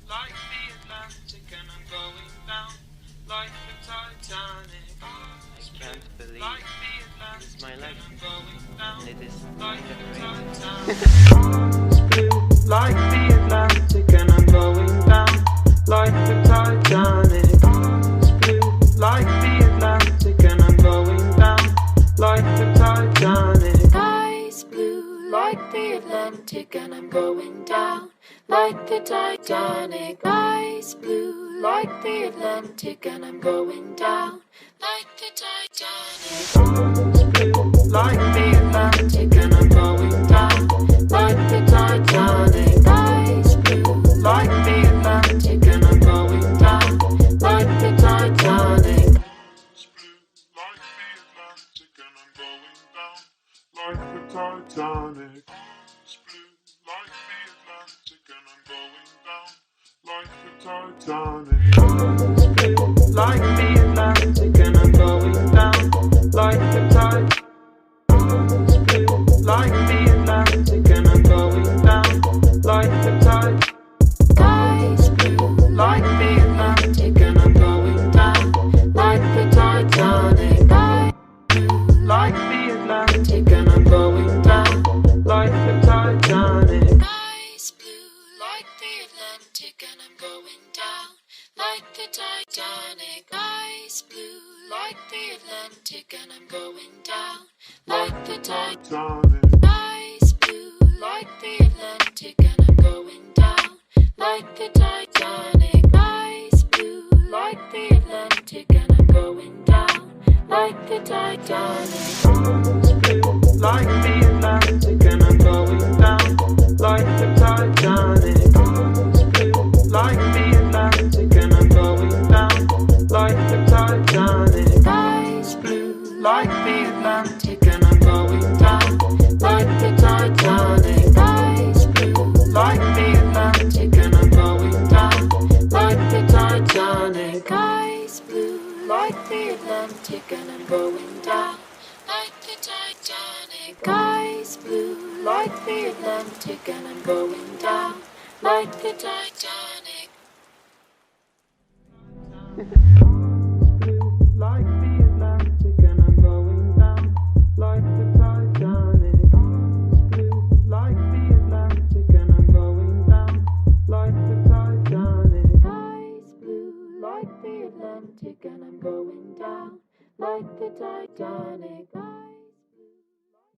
like the Atlantic, and I'm going down like the Titanic. I can't believe Like the Atlantic, it's my life, and I'm going down and it is like the generated. Titanic. Blue like the Atlantic, and I'm going down like the Titanic. Blue like the Atlantic, and I'm going down like the Titanic. Sky's blue like the Atlantic, and I'm going down like the Titanic. Sky's blue like the Atlantic, and I'm going down like the Titanic. Blue like the Atlantic, and I'm going down like the Titanic. Sky's blue Like the Atlantic, and I'm going down like the Titanic. Like the Atlantic, and I'm going down like the Titanic. Blue like the Atlantic, and I'm going down like the Titanic. Blue like the Atlantic, and I'm going down like the Titanic. Like the Atlantic, and I'm going down like the Titanic. Sky's blue Like the Atlantic, and I'm going down like the Titanic. Like the Atlantic, and I'm going down like the Titanic. Sky's blue like the Atlantic, and I'm going down like the Titanic. Sky's blue like the Atlantic, and I'm going down like the Titanic. Sky's blue like the Atlantic, and I'm going down like the Titanic. Sky's blue like the Atlantic, and I'm going down like the Titanic. Like the Atlantic, and I'm going down like the Titanic. Like the Atlantic, and I'm going down like the Titanic. Sky's blue Like the Atlantic, and I'm going down like the Titanic. Sky's blue Like the Atlantic, and I'm going down like the Titanic. Sky's blue like the Atlantic, and I'm going down like the Titanic. Sky's blue like the Atlantic, and I'm going down like the Titanic. Like the Atlantic, and I'm going down like the Titanic. Like the Atlantic, and I'm going down like the Titanic. Sky's blue like the Atlantic, and I'm going down like the Titanic.